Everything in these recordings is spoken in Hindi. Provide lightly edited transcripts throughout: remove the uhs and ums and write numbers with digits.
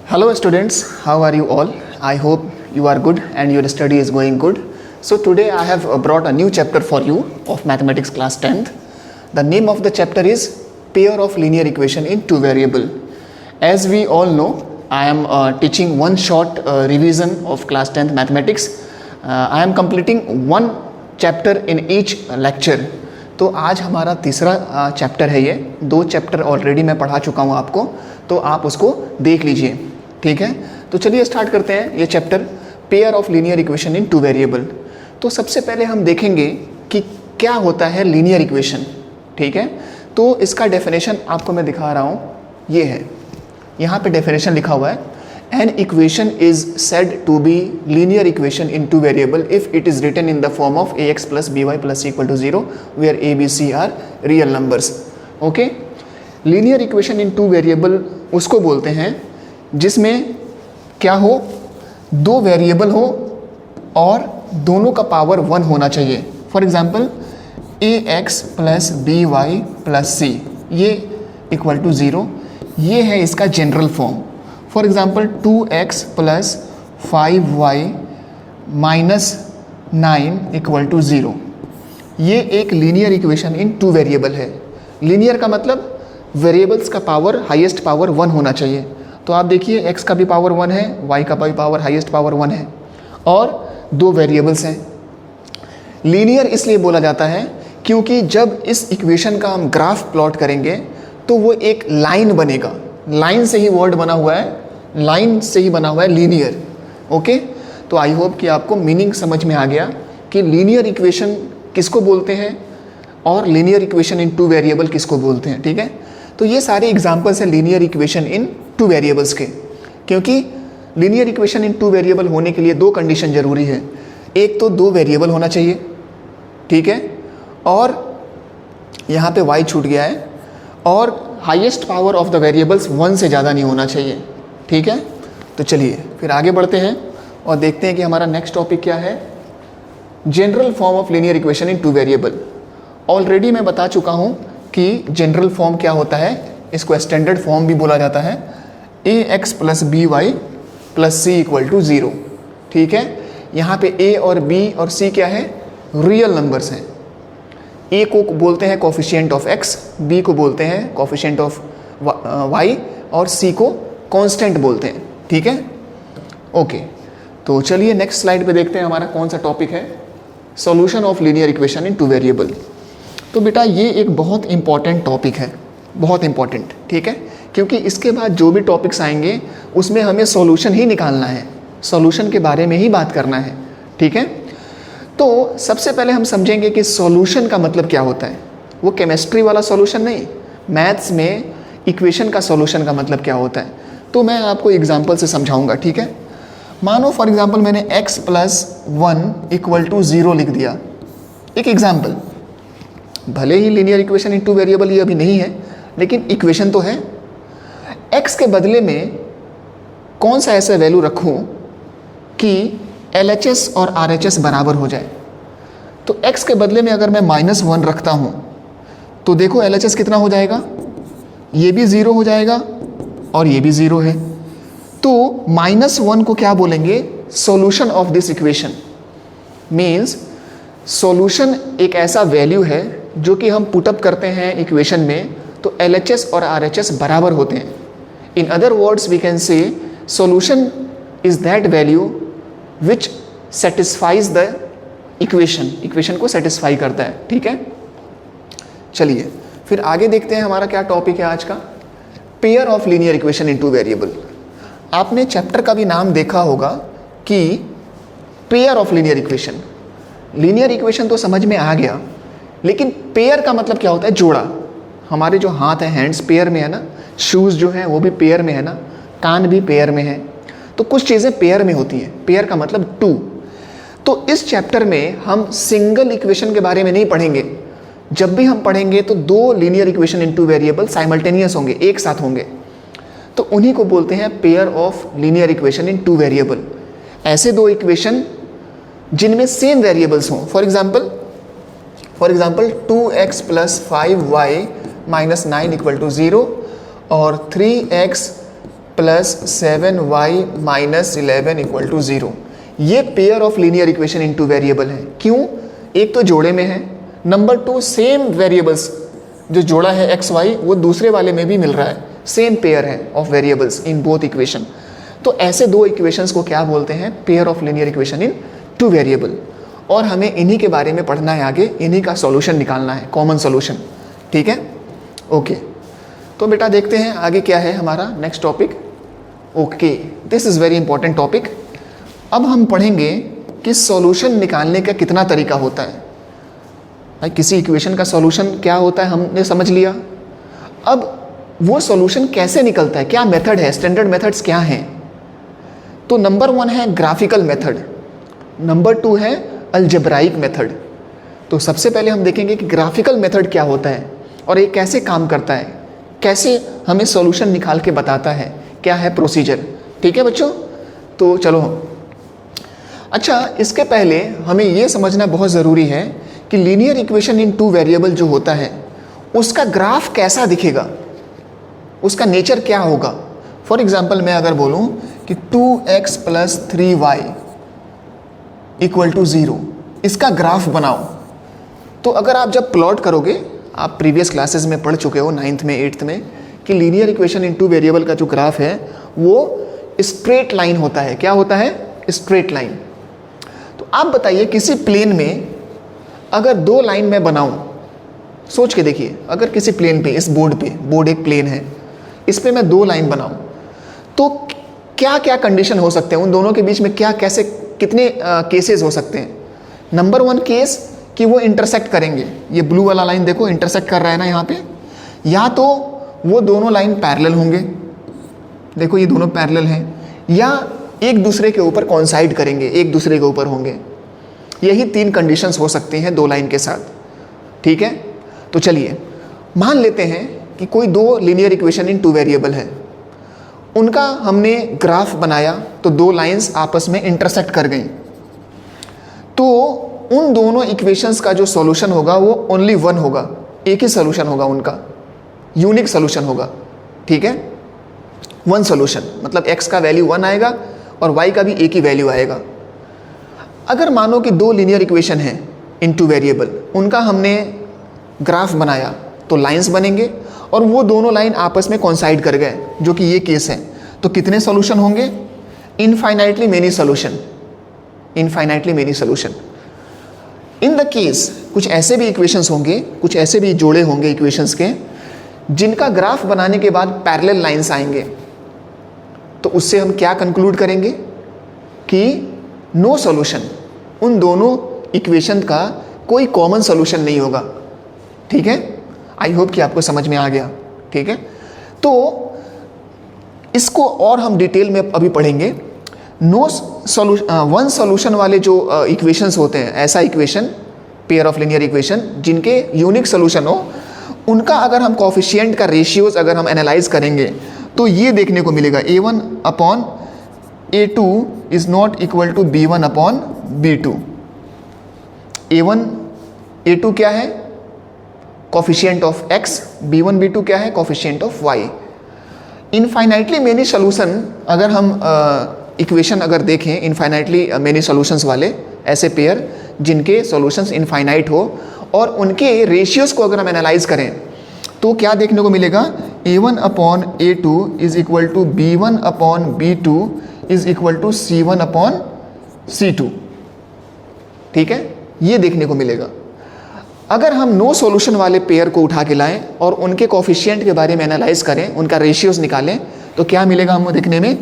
Hello students, how are you all? I hope you are good and your study is going good. So today I have brought a new chapter for you of mathematics class 10th. The name of the chapter is pair of linear equation in two variable. As we all know, I am teaching one short revision of class 10th mathematics. I am completing one chapter in each lecture. तो आज हमारा तीसरा चैप्टर है ये, दो चैप्टर ऑलरेडी मैं पढ़ा चुका हूँ आपको, तो आप उसको देख लीजिए, ठीक है। तो चलिए स्टार्ट करते हैं ये chapter pair of linear equation in two variable. तो सबसे पहले हम देखेंगे कि क्या होता है लीनियर इक्वेशन, ठीक है। तो इसका डेफिनेशन आपको मैं दिखा रहा हूँ, ये है, यहाँ पे डेफिनेशन लिखा हुआ है, an equation is said to be linear equation in two variable if it is written in the form of ax plus by plus c equal to 0 where a b c are real numbers. okay, linear equation in two variable उसको बोलते हैं जिसमें क्या हो, दो वेरिएबल हो और दोनों का पावर 1 होना चाहिए। For example ax plus by plus c ये इक्वल टू 0, ये है इसका general form. For example 2x plus 5y minus 9 equal to 0, ये एक linear equation in two variable है। लीनियर का मतलब वेरिएबल्स का पावर हाईएस्ट पावर 1 होना चाहिए। तो आप देखिए x का भी पावर 1 है, y का भी पावर हाईएस्ट पावर 1 है और दो वेरिएबल्स हैं। लीनियर इसलिए बोला जाता है क्योंकि जब इस इक्वेशन का हम ग्राफ प्लॉट करेंगे तो वो एक लाइन बनेगा, लाइन से ही वर्ड बना हुआ है, लाइन से ही बना हुआ है लीनियर। ओके, तो आई होप कि आपको मीनिंग समझ में आ गया कि लीनियर इक्वेशन किसको बोलते हैं और linear equation in two variable किसको बोलते हैं, ठीक है। तो ये सारे एग्जांपल्स हैं linear equation in two variables के, क्योंकि linear equation in two variable होने के लिए दो कंडीशन ज़रूरी है। एक तो दो वेरिएबल होना चाहिए, ठीक है, और यहाँ पे y छूट गया है, और highest power of the variables 1 से ज़्यादा नहीं होना चाहिए, ठीक है। तो चलिए फिर आगे बढ़ते हैं और देखते हैं कि हमारा नेक्स्ट टॉपिक क्या है, general form of linear equation in two variable. Already मैं बता चुका हूँ कि जनरल फॉर्म क्या होता है, इसको स्टैंडर्ड फॉर्म भी बोला जाता है, ax plus by plus c equal to 0, ठीक है। यहाँ पे a और b और c क्या है, रियल नंबर्स हैं। a को बोलते हैं कोफिशिएंट ऑफ x, b को बोलते हैं कोफिशिएंट ऑफ y और c को कांस्टेंट बोलते हैं, ठीक है। ओके, तो चलिए नेक्स्ट स्लाइड पे देखते हैं हमारा कौन सा टॉपिक है, solution of linear equation in two variable. तो बेटा ये एक बहुत इंपॉर्टेंट टॉपिक है, बहुत इंपॉर्टेंट, ठीक है, क्योंकि इसके बाद जो भी टॉपिक्स आएंगे उसमें हमें सॉल्यूशन ही निकालना है, सॉल्यूशन के बारे में ही बात करना है, ठीक है। तो सबसे पहले हम समझेंगे कि सॉल्यूशन का मतलब क्या होता है। वो केमिस्ट्री वाला सॉल्यूशन नहीं, मैथ्स में इक्वेशन का सॉल्यूशन का मतलब क्या होता है। तो मैं आपको एग्जांपल से समझाऊंगा, ठीक है। मानो फॉर एग्जांपल मैंने x प्लस 1 इक्वल टू 0 लिख दिया, एक एग्जांपल। भले ही linear equation in two variable ये अभी नहीं है, लेकिन इक्वेशन तो है। x के बदले में कौन सा ऐसा वैल्यू रखूं कि LHS और RHS बराबर हो जाए। तो x के बदले में अगर मैं -1 रखता हूँ तो देखो LHS कितना हो जाएगा, ये भी 0 हो जाएगा और ये भी 0 है। तो -1 को क्या बोलेंगे, solution of this equation. Means solution एक ऐसा वैल्यू है जो कि हम पुटअप करते हैं इक्वेशन में तो LHS और RHS बराबर होते हैं। In other words we can say solution is that value which satisfies the equation, equation को सेटिस्फाई करता है, ठीक है। चलिए फिर आगे देखते हैं हमारा क्या टॉपिक है आज का, pair of linear equation in two variable. आपने चैप्टर का भी नाम देखा होगा कि pair of linear equation. Linear equation तो समझ में आ गया, लेकिन पेयर का मतलब क्या होता है, जोड़ा। हमारे जो हाथ हैं, हैंड्स पेयर में है ना, शूज़ जो हैं वो भी पेयर में है ना, कान भी पेयर में है, तो कुछ चीज़ें पेयर में होती हैं। पेयर का मतलब 2। तो इस चैप्टर में हम सिंगल इक्वेशन के बारे में नहीं पढ़ेंगे। जब भी हम पढ़ेंगे तो दो linear equation in two variable simultaneous होंगे, एक साथ होंगे, तो उन्हीं को बोलते हैं pair of linear equation in two variable. ऐसे दो इक्वेशन जिनमें सेम वेरिएबल्स हों। For example 2x plus 5y minus 9 equal to 0 और 3x plus 7y minus 11 equal to 0। ये pair of linear equation in two variable है। क्यों? एक तो जोड़े में है, नंबर 2 सेम वेरिएबल्स जो जोड़ा है एक्स वाई वो दूसरे वाले में भी मिल रहा है, सेम पेयर है of variables in both equation. तो ऐसे दो इक्वेशंस को क्या बोलते हैं? Pair of linear equation in two variable. और हमें इन्हीं के बारे में पढ़ना है आगे, इन्हीं का सॉल्यूशन निकालना है, कॉमन सॉल्यूशन। ठीक है, ओके। तो बेटा देखते हैं आगे क्या है हमारा next topic. Okay, this is very important topic. अब हम पढ़ेंगे कि सॉल्यूशन निकालने का कितना तरीका होता है। भाई किसी इक्वेशन का सॉल्यूशन क्या होता है हमने समझ लिया, अब वो सॉल्यूशन कैसे निकलता है, क्या मेथड है, स्टैंडर्ड मेथड्स क्या हैं। तो नंबर 1 है ग्राफिकल मेथड, नंबर 2 है अलजेब्राइक मेथड। तो सबसे पहले हम देखेंगे कि ग्राफिकल मेथड क्या होता है और ये कैसे काम करता है, कैसे हमें सॉल्यूशन निकाल के बताता है, क्या है प्रोसीजर। ठीक है बच्चों, तो चलो। अच्छा, इसके पहले हमें ये समझना बहुत ज़रूरी है कि linear equation in two variable जो होता है उसका ग्राफ कैसा दिखेगा, उसका नेचर क्या होगा। फॉर एग्जाम्पल मैं अगर बोलूँ कि 2x plus 3y equal to 0, इसका ग्राफ बनाओ, तो अगर आप जब प्लॉट करोगे, आप प्रीवियस क्लासेस में पढ़ चुके हो 9th में 8th में, कि linear equation in two variable का जो ग्राफ है वो स्ट्रेट लाइन होता है। क्या होता है? Straight line. तो आप बताइए किसी प्लेन में अगर दो लाइन में बनाऊं, सोच के देखिए, अगर किसी प्लेन पे, इस बोर्ड एक प्लेन है, इस पे मैं दो लाइन बनाऊं तो क्या क्या कंडीशन हो सकते हैं, उन दोनों के बीच में क्या कैसे कितने केसेस हो सकते हैं। नंबर 1 केस कि वो इंटरसेक्ट करेंगे। ये ब्लू वाला लाइन देखो इंटरसेक्ट कर रहा है ना यहाँ पे, या तो वो दोनों लाइन पैरेलल होंगे, देखो ये दोनों पैरेलल हैं, या एक दूसरे के ऊपर कॉन्साइड करेंगे, एक दूसरे के ऊपर होंगे। यही 3 कंडीशंस हो सकती हैं दो लाइन के साथ। ठीक है, तो चलिए मान लेते हैं कि कोई दो linear equation in two variable है, उनका हमने ग्राफ बनाया तो दो लाइंस आपस में इंटरसेक्ट कर गई, तो उन दोनों इक्वेशंस का जो सॉल्यूशन होगा वो ओनली 1 होगा, एक ही सॉल्यूशन होगा उनका, यूनिक सॉल्यूशन होगा। ठीक है, 1 सॉल्यूशन मतलब x का वैल्यू 1 आएगा और y का भी एक ही वैल्यू आएगा। अगर मानो कि दो लीनियर इक्वेशन हैं इन टू वेरिएबल, उनका हमने ग्राफ बनाया तो लाइंस बनेंगे और वो दोनों लाइन आपस में कॉन्साइड कर गए, जो कि ये केस है, तो कितने सॉल्यूशन होंगे? Infinitely many solution, infinitely many solution. In the case कुछ ऐसे भी इक्वेशंस होंगे, कुछ ऐसे भी जोड़े होंगे इक्वेशंस के जिनका ग्राफ बनाने के बाद पैरेलल लाइंस आएंगे, तो उससे हम क्या कंक्लूड करेंगे कि नो सॉल्यूशन, उन दोनों इक्वेशन का कोई कॉमन सॉल्यूशन नहीं होगा। ठीक है, आई होप कि आपको समझ में आ गया। ठीक है, तो इसको और हम डिटेल में अभी पढ़ेंगे। नो सॉल्यूशन, 1 सॉल्यूशन वाले जो इक्वेशंस होते हैं, ऐसा equation pair of linear equation जिनके यूनिक सॉल्यूशन हो, उनका अगर हम कोफिशिएंट का रेशियोज अगर हम एनालाइज करेंगे तो ये देखने को मिलेगा a1 upon a2 is not equal to b1 upon b2। a1 a2 क्या है? Coefficient of x, b1 b2 क्या है? Coefficient of y। Infinitely many solution अगर हम इक्वेशन अगर देखें, इनफाइनाइटली मेनी सॉल्यूशंस वाले ऐसे पेयर जिनके सॉल्यूशंस इनफाइनाइट हो और उनके रेशियोज को अगर हम एनालाइज करें तो क्या देखने को मिलेगा? a1 upon a2 is equal to b1 upon b2 is equal to c1 upon c2। ठीक है, ये देखने को मिलेगा। अगर हम नो सॉल्यूशन वाले पेयर को उठा के लाएं और उनके कोफिशिएंट के बारे में एनालाइज करें, उनका रेशियोज निकालें, तो क्या मिलेगा हमको देखने में?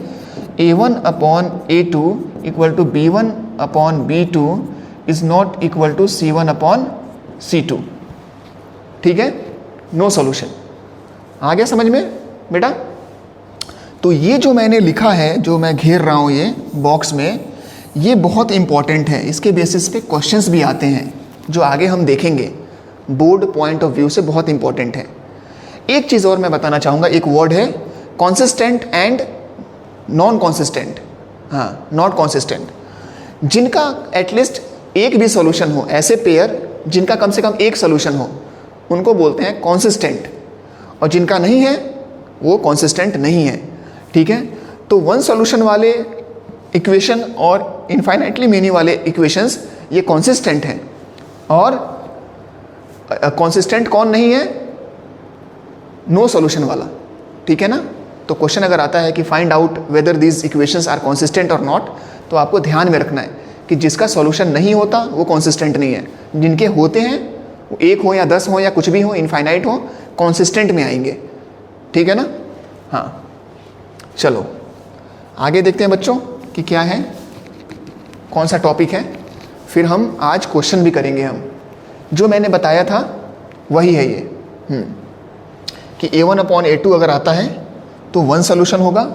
a1 upon a2 equal to b1 upon b2 is not equal to c1 upon c2। ठीक है, नो सॉल्यूशन। आ गया समझ में बेटा? तो ये जो मैंने लिखा है, जो मैं घेर रहा हूँ ये बॉक्स में, ये बहुत इंपॉर्टेंट है। इसके बेसिस पे क्वेश्चंस भी आते हैं जो आगे हम देखेंगे, बोर्ड पॉइंट ऑफ व्यू से बहुत इंपॉर्टेंट है। एक चीज़ और मैं बताना चाहूँगा, एक वर्ड है कॉन्सिस्टेंट एंड नॉन कॉन्सिस्टेंट। हाँ, नॉट कॉन्सिस्टेंट, जिनका एटलीस्ट एक भी सॉल्यूशन हो, ऐसे पेयर जिनका कम से कम एक सॉल्यूशन हो, उनको बोलते हैं कॉन्सिस्टेंट, और जिनका नहीं है वो कॉन्सिस्टेंट नहीं है। ठीक है। तो वन सॉल्यूशन वाले इक्वेशन और इनफाइनाइटली मेनी वाले इक्वेशंस ये कॉन्सिस्टेंट हैं, और कॉन्सिस्टेंट कौन नहीं है? नो सॉल्यूशन वाला, ठीक है ना। तो क्वेश्चन अगर आता है कि find out whether these equations are consistent और नॉट, तो आपको ध्यान में रखना है कि जिसका सॉल्यूशन नहीं होता वो कॉन्सिस्टेंट नहीं है, जिनके होते हैं वो 1 हो या 10 हो या कुछ भी हो, इनफाइनाइट हो, कॉन्सिस्टेंट में आएंगे, ठीक है ना। हाँ, चलो आगे देखते हैं बच्चों कि क्या है, कौन सा टॉपिक है। फिर हम आज क्वेश्चन भी करेंगे। हम जो मैंने बताया था वही है ये कि A1/A2 अगर आता है तो वन सॉल्यूशन होगा,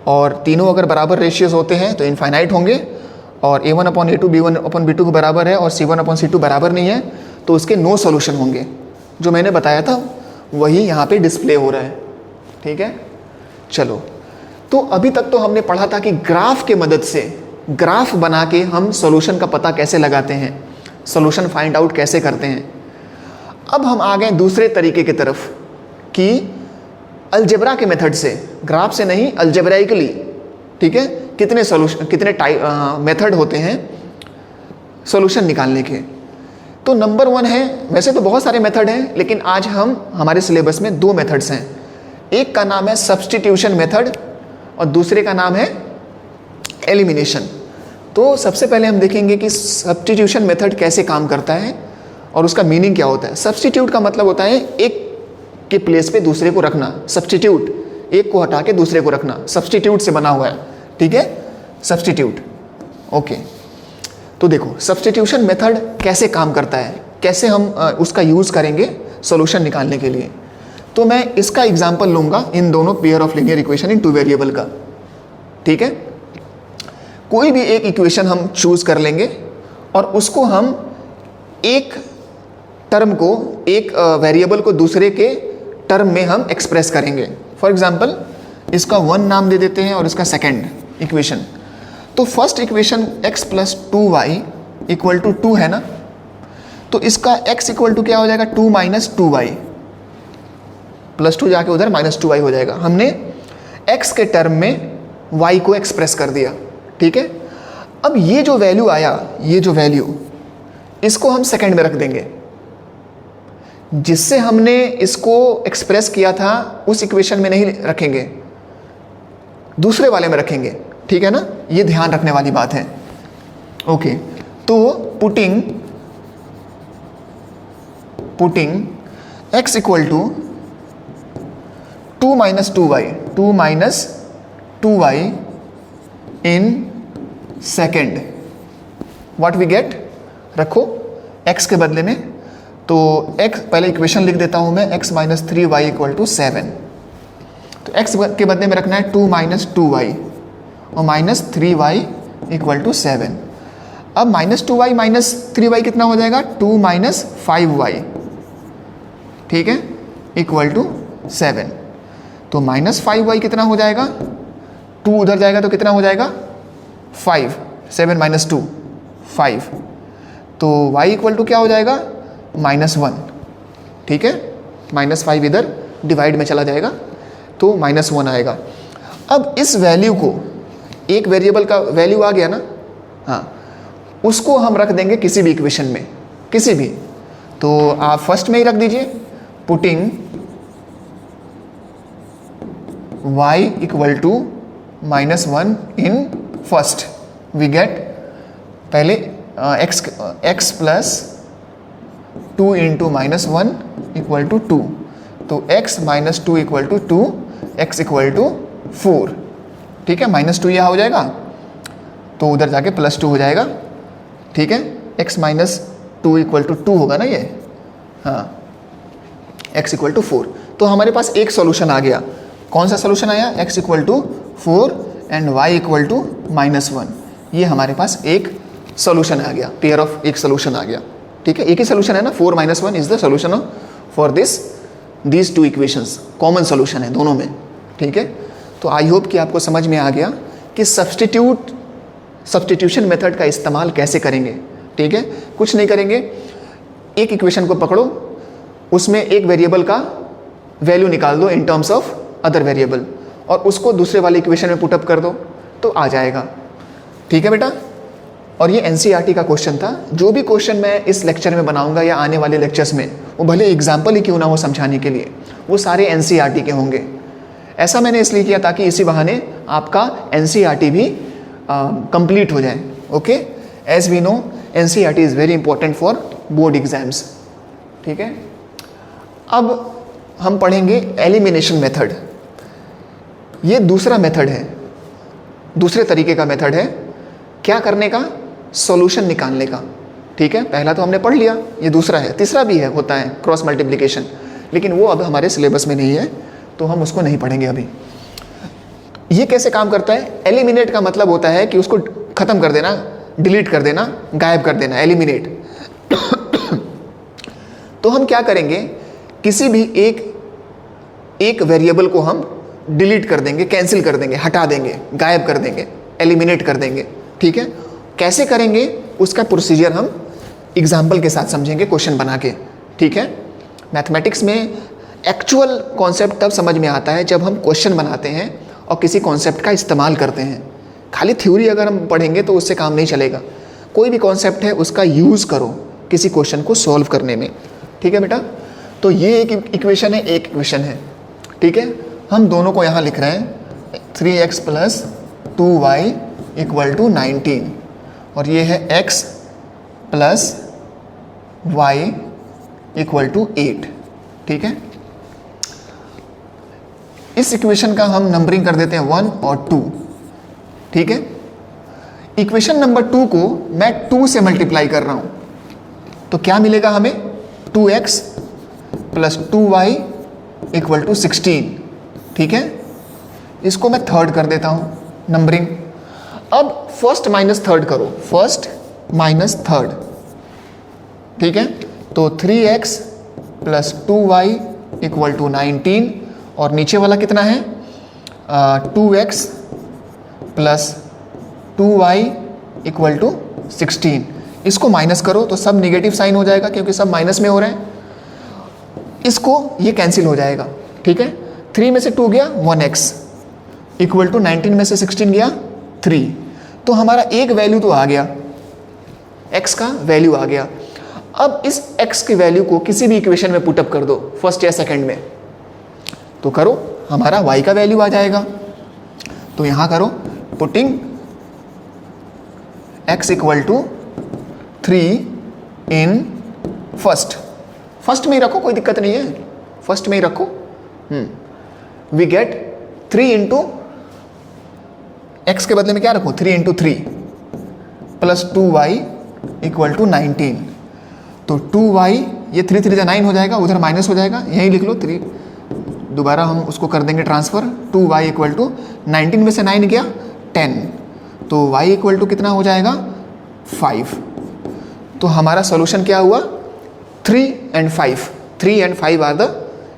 और तीनों अगर बराबर रेशियोज होते हैं तो इनफाइनाइट होंगे, और A1/A2 B1/B2 के बराबर है और C1/C2 बराबर नहीं है तो उसके नो सॉल्यूशन होंगे। जो मैंने बताया था वही यहाँ पे डिस्प्ले हो रहा है, ठीक है। चलो, तो अभी तक तो हमने पढ़ा था कि ग्राफ के मदद से, ग्राफ बना के हम सॉल्यूशन का पता कैसे लगाते हैं, सॉल्यूशन फाइंड आउट कैसे करते हैं। अब हम आ गए दूसरे तरीके की तरफ कि अलजेब्रा के मेथड से, ग्राफ से नहीं, अलजेब्राइकली, ठीक है। कितने सॉल्यूशन, कितने मेथड होते हैं सॉल्यूशन निकालने के। तो नंबर 1 है, वैसे तो बहुत सारे मेथड हैं लेकिन आज हम हमारे सिलेबस में 2 मेथड्स हैं। एक का नाम है सब्स्टिट्यूशन मेथड और दूसरे का नाम है एलिमिनेशन। तो सबसे पहले हम देखेंगे कि सब्स्टिट्यूशन मेथड कैसे काम करता है और उसका मीनिंग क्या होता है। सब्स्टिट्यूट का मतलब होता है एक के प्लेस पे दूसरे को रखना, सब्स्टिट्यूट, एक को हटा के दूसरे को रखना, सब्स्टिट्यूट से बना हुआ है, ठीक है, सब्स्टिट्यूट। ओके, तो देखो सब्स्टिट्यूशन मेथड कैसे काम करता है, कैसे हम उसका यूज़ करेंगे सॉल्यूशन निकालने के लिए। तो मैं इसका एग्जांपल लूँगा इन दोनों pair of linear equation in 2 variable का, ठीक है। कोई भी एक इक्वेशन हम चूज़ कर लेंगे और उसको हम एक टर्म को, एक वेरिएबल को दूसरे के टर्म में हम एक्सप्रेस करेंगे। फॉर एग्जांपल इसका 1 नाम दे देते हैं और इसका सेकंड इक्वेशन। तो फर्स्ट इक्वेशन x + 2y = 2 है ना, तो इसका x = क्या हो जाएगा? 2 - 2y, +2 जाके उधर -2y हो जाएगा। हमने x के टर्म में y को एक्सप्रेस कर दिया, ठीक है। अब ये जो वैल्यू आया, ये जो वैल्यू, इसको हम सेकंड में रख देंगे। जिससे हमने इसको एक्सप्रेस किया था उस इक्वेशन में नहीं रखेंगे, दूसरे वाले में रखेंगे, ठीक है ना। ये ध्यान रखने वाली बात है। ओके, तो putting x = 2 - 2y in second, what we get, रखो x के बदले में। तो x, पहले इक्वेशन लिख देता हूं मैं, x - 3y = 7। तो x के बदले में रखना है 2 - 2y और -3y = 7। अब -2y - 3y कितना हो जाएगा? 2 - 5y, ठीक है, = 7। तो -5y कितना हो जाएगा? 2 उधर जाएगा तो कितना हो जाएगा? 5, 7 - 2 5। तो y = क्या हो जाएगा? -1, ठीक है। -5 इधर डिवाइड में चला जाएगा तो -1 आएगा। अब इस वैल्यू को, एक वेरिएबल का वैल्यू आ गया ना, हाँ, उसको हम रख देंगे किसी भी इक्वेशन में, किसी भी। तो आप फर्स्ट में ही रख दीजिए, putting y = -1 in first, we get, पहले x + 2 × -1 = 2। तो x - 2 = 2, x = 4, ठीक है। -2 यहाँ हो जाएगा तो उधर जाके +2 हो जाएगा, ठीक है। x - 2 = 2 होगा ना ये, हाँ, x = 4। तो हमारे पास एक सॉल्यूशन आ गया। कौन सा सॉल्यूशन आया? x = 4 and y = -1। ये हमारे पास एक सॉल्यूशन आ गया, पेयर ऑफ एक सॉल्यूशन आ गया, ठीक है। एक ही सॉल्यूशन है ना, 4 - 1 is the solution for these 2 equations, common solution है दोनों में, ठीक है। तो आई होप कि आपको समझ में आ गया कि सब्स्टिट्यूशन मेथड का इस्तेमाल कैसे करेंगे, ठीक है। कुछ नहीं करेंगे, एक इक्वेशन को पकड़ो, उसमें एक वेरिएबल का वैल्यू निकाल दो इन टर्म्स ऑफ अदर वेरिएबल, और उसको दूसरे वाले इक्वेशन में पुटअप कर दो तो आ जाएगा। ठीक है बेटा, और ये एनसीईआरटी का क्वेश्चन था। जो भी क्वेश्चन मैं इस लेक्चर में बनाऊंगा या आने वाले लेक्चर्स में, वो भले एग्जाम्पल ही क्यों ना हो समझाने के लिए, वो सारे एनसीईआरटी के होंगे। ऐसा मैंने इसलिए किया ताकि इसी बहाने आपका एनसीईआरटी भी कंप्लीट हो जाए। Okay, as we know NCERT is very important for board exams. ठीक है, अब हम पढ़ेंगे एलिमिनेशन मेथड। ये दूसरा मेथड है, दूसरे तरीके का मेथड है क्या करने का, सॉल्यूशन निकालने का। ठीक है, पहला तो हमने पढ़ लिया, ये दूसरा है। तीसरा भी है, होता है क्रॉस मल्टीप्लिकेशन, लेकिन वो अब हमारे सिलेबस में नहीं है तो हम उसको नहीं पढ़ेंगे अभी। ये कैसे काम करता है? एलिमिनेट का मतलब होता है कि उसको ख़त्म कर देना, डिलीट कर देना, गायब कर देना, एलिमिनेट। तो हम क्या करेंगे, किसी भी एक वेरिएबल को हम डिलीट कर देंगे, कैंसिल कर देंगे, हटा देंगे, गायब कर देंगे, एलिमिनेट कर देंगे। ठीक है, कैसे करेंगे उसका प्रोसीजर हम एग्जाम्पल के साथ समझेंगे, क्वेश्चन बना के। ठीक है, मैथमेटिक्स में एक्चुअल कॉन्सेप्ट तब समझ में आता है जब हम क्वेश्चन बनाते हैं और किसी कॉन्सेप्ट का इस्तेमाल करते हैं। खाली थ्योरी अगर हम पढ़ेंगे तो उससे काम नहीं चलेगा। कोई भी कॉन्सेप्ट है उसका यूज़ करो किसी क्वेश्चन को सॉल्व करने में। ठीक है बेटा, तो ये एक इक्वेशन है, एक इक्वेशन है। ठीक है, हम दोनों को यहाँ लिख रहे हैं 3x + 2y = 19 और ये है x + y = 8। ठीक है, इस इक्वेशन का हम नंबरिंग कर देते हैं 1 और 2। ठीक है, इक्वेशन नंबर 2 को मैं 2 से मल्टीप्लाई कर रहा हूं तो क्या मिलेगा हमें, 2x + 2y = 16। ठीक है, इसको मैं थर्ड कर देता हूं नंबरिंग। अब फर्स्ट माइनस थर्ड करो, फर्स्ट माइनस थर्ड। ठीक है, तो 3x + 2y = 19 और नीचे वाला कितना है, 2x + 2y = 16। इसको माइनस करो तो सब नेगेटिव साइन हो जाएगा क्योंकि सब माइनस में हो रहे हैं। इसको ये कैंसिल हो जाएगा। ठीक है, 3 में से 2 गया 1x = 19 में से 16 गया 3। तो हमारा एक वैल्यू तो आ गया, x का वैल्यू आ गया। अब इस x की वैल्यू को किसी भी इक्वेशन में पुटअप कर दो, फर्स्ट या सेकंड में, तो करो, हमारा y का वैल्यू आ जाएगा। तो यहां करो पुटिंग x = 3 इन फर्स्ट में ही रखो, कोई दिक्कत नहीं है, फर्स्ट में ही रखो। वी गेट 3 × x के बदले में क्या रखो, 3 × 3 + 2y = 19। तो 2y, ये 3 3 9 हो जाएगा, उधर माइनस हो जाएगा, यहीं लिख लो 3। दोबारा हम उसको कर देंगे ट्रांसफर। 2y = 19 में से 9 गया 10, तो y = कितना हो जाएगा 5। तो हमारा सॉल्यूशन क्या हुआ, 3 and 5। 3 and 5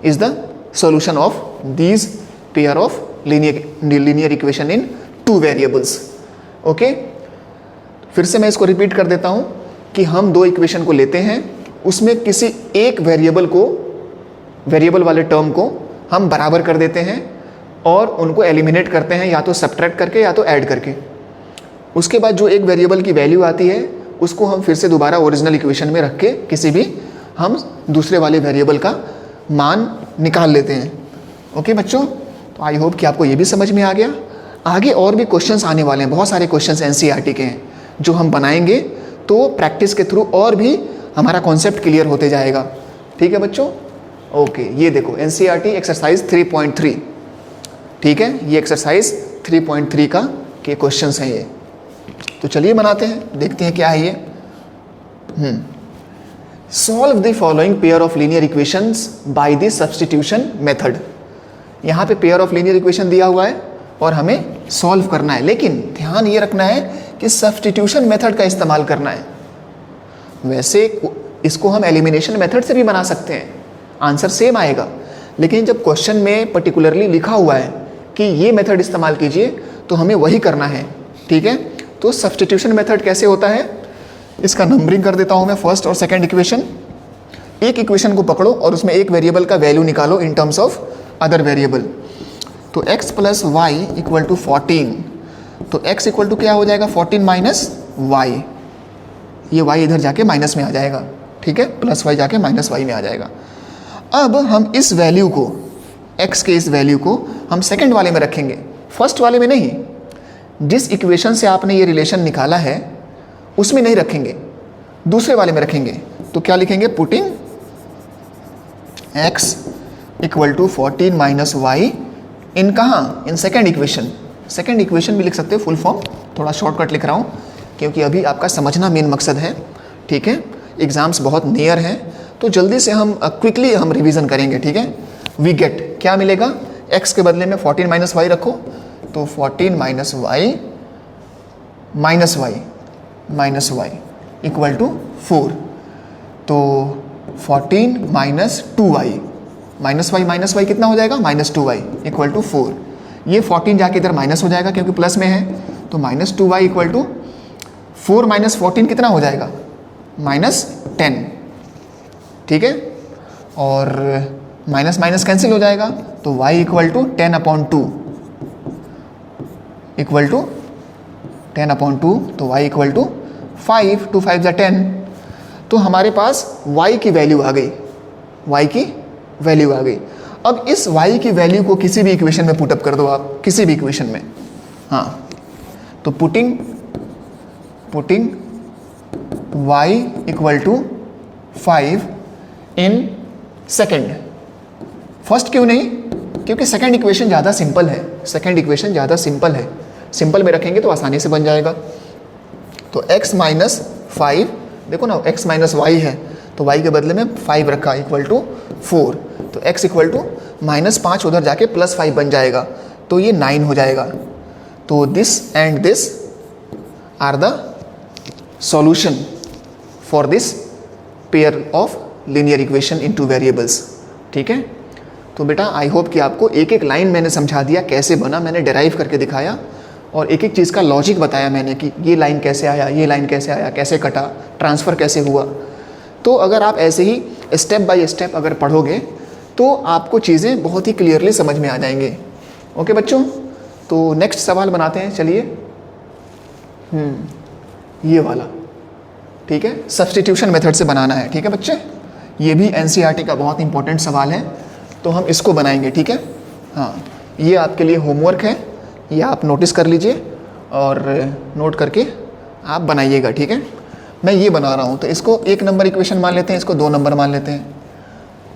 is the solution of these pair of linear equation in 2 variables। Okay, फिर से मैं इसको रिपीट कर देता हूं कि हम 2 इक्वेशन को लेते हैं, उसमें किसी एक वेरिएबल वाले टर्म को हम बराबर कर देते हैं और उनको एलिमिनेट करते हैं, या तो सब्ट्रैक्ट करके या तो ऐड करके। उसके बाद जो एक वेरिएबल की वैल्यू आती है उसको हम फिर से दोबारा ओरिजिनल इक्वेशन में रख के किसी भी हम दूसरे वाले वेरिएबल का मान निकाल लेते हैं। ओके बच्चों, तो आई होप कि आपको ये भी समझ में आ गया। आगे और भी क्वेश्चंस आने वाले हैं, बहुत सारे क्वेश्चंस एनसीईआरटी के हैं जो हम बनाएंगे, तो प्रैक्टिस के थ्रू और भी हमारा कॉन्सेप्ट क्लियर होते जाएगा। ठीक है बच्चों, ओके, ये देखो एनसीईआरटी एक्सरसाइज 3.3। ठीक है, ये एक्सरसाइज 3.3 का के क्वेश्चंस हैं ये। तो चलिए बनाते हैं, देखते हैं क्या है ये। Solve the following pair of linear equations by the substitution method. यहाँ पे पेयर ऑफ लीनियर इक्वेशन दिया हुआ है और हमें सॉल्व करना है, लेकिन ध्यान ये रखना है कि सब्स्टिट्यूशन मेथड का इस्तेमाल करना है। वैसे इसको हम एलिमिनेशन मेथड से भी बना सकते हैं, आंसर सेम आएगा, लेकिन जब क्वेश्चन में पर्टिकुलरली लिखा हुआ है कि ये मेथड इस्तेमाल कीजिए तो हमें वही करना है। ठीक है, तो सब्स्टिट्यूशन मेथड कैसे होता है, इसका नंबरिंग कर देता हूं मैं, फर्स्ट और सेकंड इक्वेशन। एक इक्वेशन को पकड़ो और उसमें एक वेरिएबल का वैल्यू निकालो in terms of other variable. तो x plus y equal to 14, तो x इक्वल टू क्या हो जाएगा 14 माइनस वाई, ये y इधर जाके माइनस में आ जाएगा, ठीक है, प्लस y जाके माइनस y में आ जाएगा। अब हम इस वैल्यू को, x के इस वैल्यू को हम सेकंड वाले में रखेंगे, फर्स्ट वाले में नहीं। जिस इक्वेशन से आपने ये रिलेशन निकाला है उसमें नहीं रखेंगे, दूसरे वाले में रखेंगे। तो क्या लिखेंगे, putting x equal to 14 minus y in कहाँ, in second equation. Second equation भी लिख सकते हो फुल फॉर्म, थोड़ा शॉर्टकट लिख रहा हूँ क्योंकि अभी आपका समझना मेन मकसद है, ठीक है। एग्ज़ाम्स बहुत नियर हैं तो जल्दी से हम क्विकली हम रिवीजन करेंगे, ठीक है। वी गेट क्या मिलेगा, x के बदले में 14 माइनस वाई रखो, तो 14 minus y minus y equal to 4, तो 14 माइनस 2y माइनस वाई कितना हो जाएगा, माइनस 2y इक्वल टू 4। ये 14 जाके इधर माइनस हो जाएगा क्योंकि प्लस में है, तो minus 2y equal to 4 minus 14 कितना हो जाएगा, माइनस 10, ठीक है। और माइनस माइनस कैंसिल हो जाएगा, तो y equal to 10/2 equal to 10/2, तो y इक्वल टू 5, 2 5 10। तो हमारे पास y की वैल्यू आ गई, y की वैल्यू आ गई। अब इस y की वैल्यू को किसी भी इक्वेशन में पुटअप कर दो आप, किसी भी इक्वेशन में, हाँ। तो putting y equal to 5 in second. First क्यों नहीं, क्योंकि सेकेंड इक्वेशन ज़्यादा सिंपल है, सेकेंड इक्वेशन ज़्यादा सिंपल है, सिंपल में रखेंगे तो आसानी से बन जाएगा। तो x माइनस 5, देखो ना x माइनस वाई है तो y के बदले में 5 रखा इक्वल टू 4, तो x इक्वल टू माइनस 5 उधर जाके प्लस 5 बन जाएगा, तो ये 9 हो जाएगा। तो this and this are the solution for this pair of linear equation in two variables, ठीक है। तो बेटा आई होप कि आपको एक एक लाइन मैंने समझा दिया, कैसे बना मैंने डेराइव करके दिखाया, और एक एक चीज़ का लॉजिक बताया मैंने कि ये लाइन कैसे आया, ये लाइन कैसे आया, कैसे कटा, ट्रांसफ़र कैसे हुआ। तो अगर आप ऐसे ही स्टेप बाय स्टेप अगर पढ़ोगे तो आपको चीज़ें बहुत ही क्लियरली समझ में आ जाएंगे। ओके बच्चों, तो नेक्स्ट सवाल बनाते हैं, चलिए। ये वाला, ठीक है, सब्स्टिट्यूशन मेथड से बनाना है, ठीक है बच्चे। ये भी एनसीईआरटी का बहुत इंपॉर्टेंट सवाल है, तो हम इसको बनाएंगे, ठीक है। हाँ, ये आपके लिए होमवर्क है, ये आप नोटिस कर लीजिए और नोट करके आप बनाइएगा, ठीक है। मैं ये बना रहा हूँ, तो इसको 1 नंबर इक्वेशन मान लेते हैं, इसको 2 नंबर मान लेते हैं।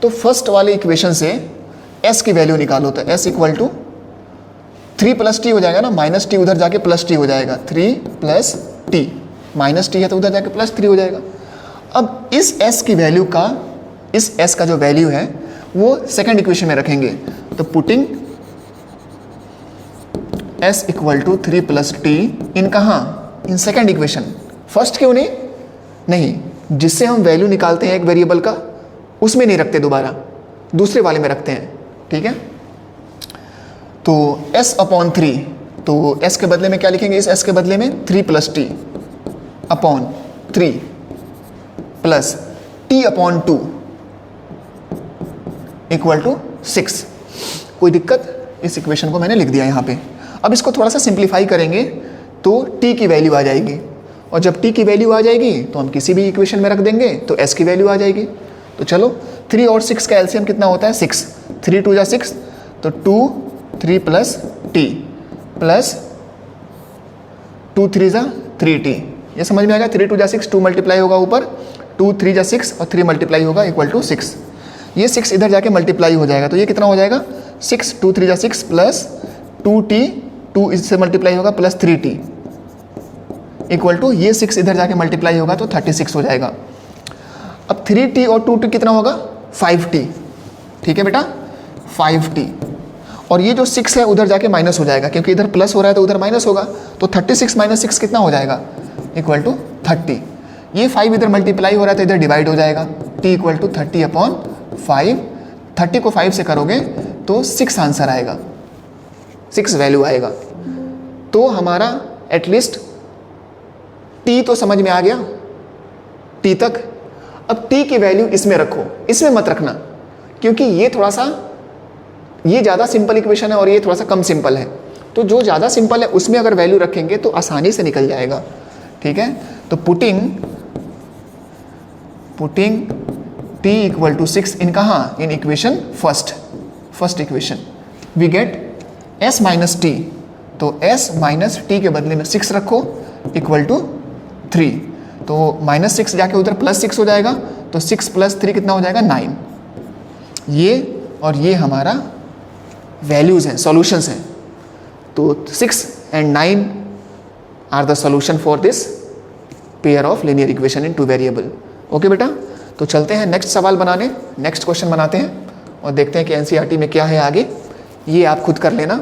तो फर्स्ट वाले इक्वेशन से s की वैल्यू निकालो, तो s equal to 3 plus t हो जाएगा ना, माइनस टी उधर जाके प्लस टी हो जाएगा, 3 प्लस टी, माइनस टी है तो उधर जाके प्लस 3 हो जाएगा। अब इस s की वैल्यू का, इस s का जो वैल्यू है वो सेकेंड इक्वेशन में रखेंगे, तो putting s equal to 3 plus t in कहाँ, इन सेकेंड इक्वेशन। फर्स्ट क्यों नहीं, जिससे हम वैल्यू निकालते हैं एक वेरिएबल का उसमें नहीं रखते, दोबारा दूसरे वाले में रखते हैं, ठीक है। तो s/3, तो s के बदले में क्या लिखेंगे, इस s के बदले में 3 plus t upon 3 plus t/2 equal to 6। कोई दिक्कत, इस इक्वेशन को मैंने लिख दिया यहाँ पे। अब इसको थोड़ा सा सिंप्लीफाई करेंगे तो t की वैल्यू आ जाएगी, और जब t की वैल्यू आ जाएगी तो हम किसी भी इक्वेशन में रख देंगे तो s की वैल्यू आ जाएगी। तो चलो 3 और 6 का एलसीएम कितना होता है, 6, 3 2 जा 6, तो 2 3 प्लस टी प्लस 2 3 जा 3t, ये समझ में आएगा। 3 2 जा 6, 2 मल्टीप्लाई होगा ऊपर, 2 3 जा 6 और 3 मल्टीप्लाई होगा इक्वल टू 6। ये 6 इधर जाके मल्टीप्लाई हो जाएगा, तो ये कितना हो जाएगा, 6 2 3 जा 6 प्लस 2t, 2 इससे मल्टीप्लाई होगा प्लस 3t इक्वल टू, ये 6 इधर जाके मल्टीप्लाई होगा तो 36 हो जाएगा। अब 3t और 2t कितना होगा, 5t, ठीक है बेटा, 5t। और ये जो 6 है उधर जाके माइनस हो जाएगा, क्योंकि इधर प्लस हो रहा है तो उधर माइनस होगा, तो 36 माइनस 6 कितना हो जाएगा, इक्वल टू 30। ये 5 इधर मल्टीप्लाई हो रहा है तो इधर डिवाइड हो जाएगा, t इक्वल टू 30/5। 30 को 5 से करोगे तो 6 आंसर आएगा, 6 वैल्यू आएगा। तो हमारा एटलीस्ट t तो समझ में आ गया, t तक। अब t की वैल्यू इसमें रखो, इसमें मत रखना, क्योंकि ये थोड़ा सा ये ज़्यादा सिंपल इक्वेशन है और ये थोड़ा सा कम सिंपल है, तो जो ज़्यादा सिंपल है उसमें अगर वैल्यू रखेंगे तो आसानी से निकल जाएगा, ठीक है। तो putting t equal to 6 in कहाँ, in equation first equation, we get s minus t, तो s माइनस टी के बदले में 6 रखो इक्वल टू 3, तो -6 जाके उधर +6 हो जाएगा, तो 6 + 3 कितना हो जाएगा 9। ये और ये हमारा वैल्यूज़ हैं, सॉल्यूशंस हैं। तो 6 and 9 are the solution for this pair of linear equation in 2 variable. Okay बेटा, तो चलते हैं नेक्स्ट सवाल बनाने, नेक्स्ट क्वेश्चन बनाते हैं और देखते हैं कि एनसीईआरटी में क्या है आगे। ये आप खुद कर लेना।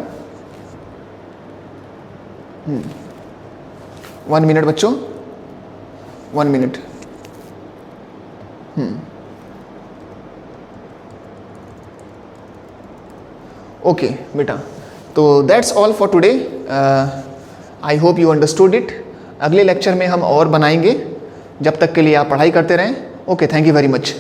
1 मिनट बच्चों, 1 मिनट। ओके बेटा, तो that's all for today. I hope you understood it. अगले लेक्चर में हम और बनाएंगे, जब तक के लिए आप पढ़ाई करते रहें। Okay, thank you very much.